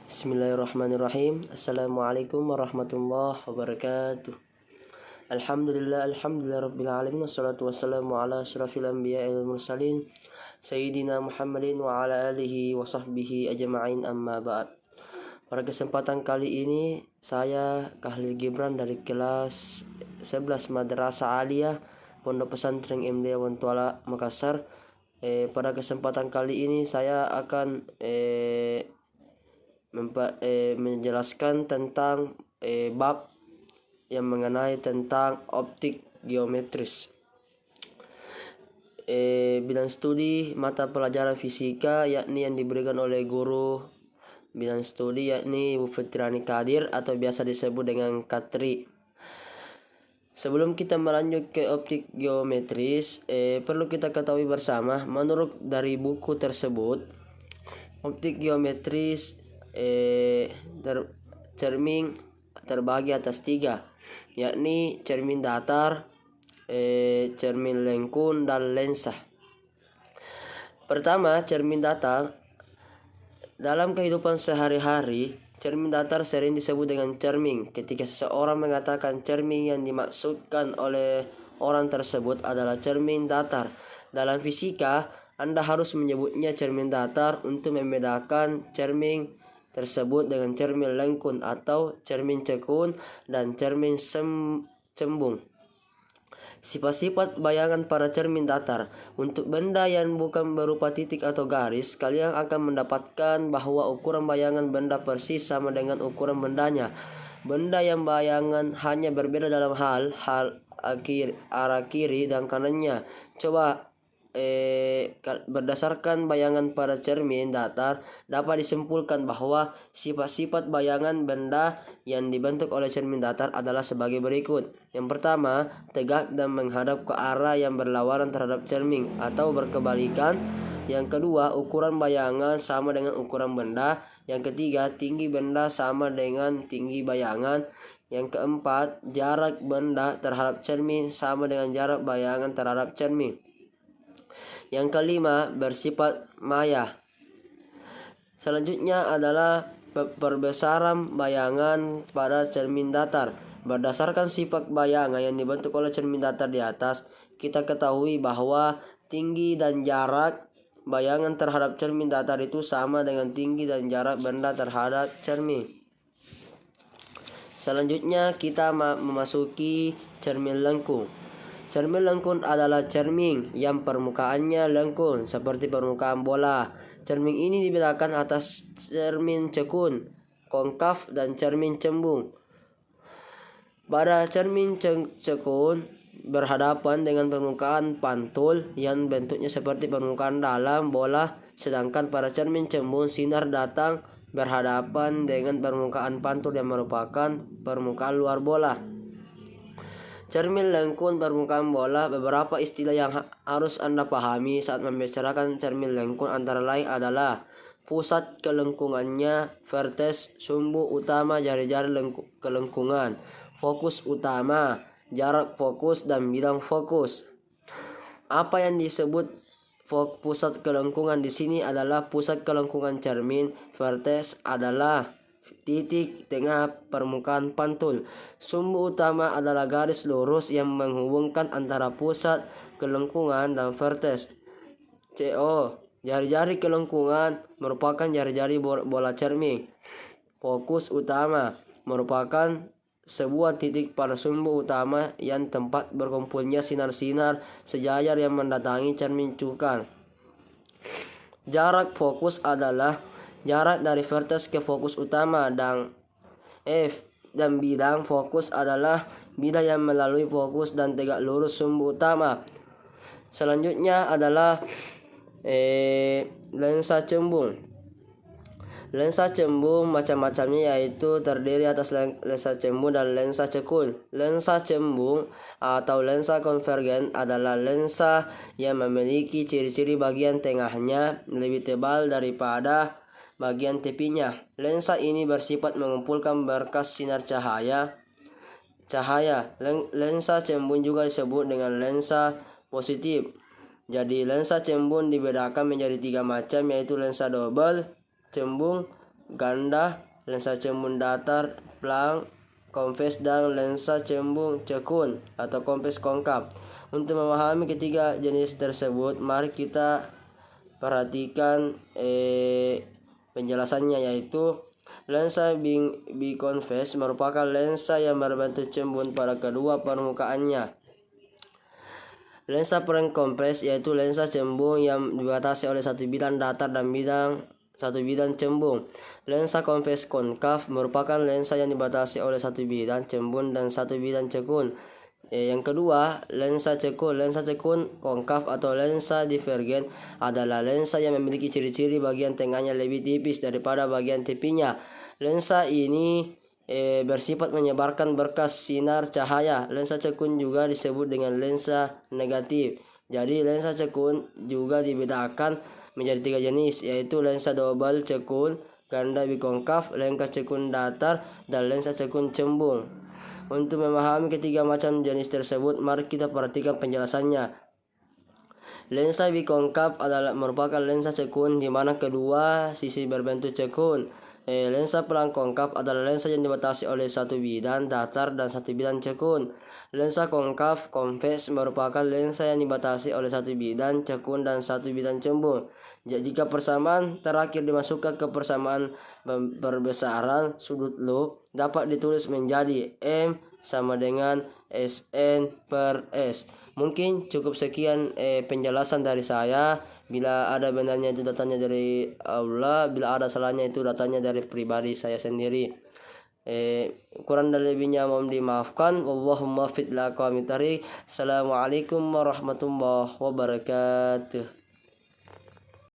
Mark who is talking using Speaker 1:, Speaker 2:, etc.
Speaker 1: Bismillahirrahmanirrahim. Assalamualaikum warahmatullahi wabarakatuh. Alhamdulillah rabbil alamin, wassalatu wassalamu ala asyrafil anbiya'i wal mursalin sayyidina Muhammadin wa ala alihi wa sahbihi ajma'in, amma ba'd. Pada kesempatan kali ini saya Khalil Gibran dari kelas 11 Madrasah Aliyah Pondok Pesantren MD Wontuala Makassar. Pada kesempatan kali ini saya akan menjelaskan tentang bab yang mengenai tentang optik geometris. Bidang studi mata pelajaran fisika yakni yang diberikan oleh guru bidang studi yakni Ibu Fitriani Kadir atau biasa disebut dengan Katri. Sebelum kita melanjut ke optik geometris, perlu kita ketahui bersama, menurut dari buku tersebut, optik geometris cermin terbagi atas 3, yakni cermin datar, cermin lengkun, dan lensa. Pertama, cermin datar. Dalam kehidupan sehari-hari, cermin datar sering disebut dengan cermin. Ketika seseorang mengatakan cermin, yang dimaksudkan oleh orang tersebut adalah cermin datar. Dalam fisika, Anda harus menyebutnya cermin datar untuk membedakan cermin tersebut dengan cermin lengkun atau cermin cekun dan cermin cembung. Sifat-sifat bayangan pada cermin datar. Untuk benda yang bukan berupa titik atau garis, kalian akan mendapatkan bahwa ukuran bayangan benda persis sama dengan ukuran bendanya. Benda yang bayangan hanya berbeda dalam hal arah kiri dan kanannya. Coba berdasarkan bayangan pada cermin datar, dapat disimpulkan bahwa sifat-sifat bayangan benda yang dibentuk oleh cermin datar adalah sebagai berikut. Yang pertama, tegak dan menghadap ke arah yang berlawanan terhadap cermin atau berkebalikan. Yang kedua, ukuran bayangan sama dengan ukuran benda. Yang ketiga, tinggi benda sama dengan tinggi bayangan. Yang keempat, jarak benda terhadap cermin sama dengan jarak bayangan terhadap cermin. Yang kelima, bersifat maya. Selanjutnya adalah perbesaran bayangan pada cermin datar. Berdasarkan sifat bayangan yang dibentuk oleh cermin datar di atas, kita ketahui bahwa tinggi dan jarak bayangan terhadap cermin datar itu sama dengan tinggi dan jarak benda terhadap cermin. Selanjutnya kita memasuki cermin lengkung. Cermin lengkung adalah cermin yang permukaannya lengkung seperti permukaan bola. Cermin ini dibedakan atas cermin cekun, konkav, dan cermin cembung. Pada cermin cekun berhadapan dengan permukaan pantul yang bentuknya seperti permukaan dalam bola, sedangkan pada cermin cembung sinar datang berhadapan dengan permukaan pantul yang merupakan permukaan luar bola. Cermin lengkung permukaan bola. Beberapa istilah yang harus Anda pahami saat membicarakan cermin lengkung antara lain adalah pusat kelengkungannya, vertes, sumbu utama, jari-jari kelengkungan, fokus utama, jarak fokus, dan bidang fokus. Apa yang disebut pusat kelengkungan di sini adalah pusat kelengkungan cermin. Vertes adalah titik tengah permukaan pantul. Sumbu utama adalah garis lurus yang menghubungkan antara pusat kelengkungan dan vertes. CO, jari-jari kelengkungan merupakan jari-jari bola cermin. Fokus utama merupakan sebuah titik pada sumbu utama yang tempat berkumpulnya sinar-sinar sejajar yang mendatangi cermin cukang. Jarak fokus adalah jarak dari vertes ke fokus utama, dan bidang fokus adalah bidang yang melalui fokus dan tegak lurus sumbu utama. Selanjutnya adalah lensa cembung. Lensa cembung macam-macamnya, yaitu terdiri atas lensa cembung dan lensa cekun. Lensa cembung atau lensa konvergen adalah lensa yang memiliki ciri-ciri bagian tengahnya lebih tebal daripada bagian tepinya. Lensa ini bersifat mengumpulkan berkas sinar cahaya. Lensa cembung juga disebut dengan lensa positif. Jadi lensa cembung dibedakan menjadi 3 macam, yaitu lensa double cembung, ganda, lensa cembung datar, plang, konves, dan lensa cembung cekun atau konves konkav. Untuk memahami ketiga jenis tersebut, mari kita perhatikan penjelasannya, yaitu lensa bikonves merupakan lensa yang berbentuk cembung pada kedua permukaannya. Lensa prekonves yaitu lensa cembung yang dibatasi oleh satu bidang datar dan satu bidang cembung. Lensa konves konkav merupakan lensa yang dibatasi oleh satu bidang cembung dan satu bidang cekun. Yang kedua, lensa cekun. Lensa cekun konkav atau lensa divergen adalah lensa yang memiliki ciri-ciri bagian tengahnya lebih tipis daripada bagian tepinya. Lensa ini bersifat menyebarkan berkas sinar cahaya. Lensa cekun juga disebut dengan lensa negatif. Jadi lensa cekun juga dibedakan menjadi tiga jenis, yaitu lensa double cekun, ganda bikonkav, lensa cekun datar, dan lensa cekun cembung. Untuk memahami ketiga macam jenis tersebut, mari kita perhatikan penjelasannya. Lensa bikonkav merupakan lensa cekun di mana kedua sisi berbentuk cekun. Lensa plang konkav adalah lensa yang dibatasi oleh satu bidang datar dan satu bidang cekun. Lensa konkav konves merupakan lensa yang dibatasi oleh satu bidang cekun dan satu bidang cembung. Jika persamaan terakhir dimasukkan ke persamaan perbesaran sudut loop, dapat ditulis menjadi M sama dengan Sn per S. Mungkin cukup sekian penjelasan dari saya. Bila ada benarnya itu datanya dari Allah, bila ada salahnya itu datanya dari pribadi saya sendiri. Kurang dan lebihnya mohon dimaafkan. Wallahumma fit laqamit tariq. Assalamualaikum warahmatullahi wabarakatuh.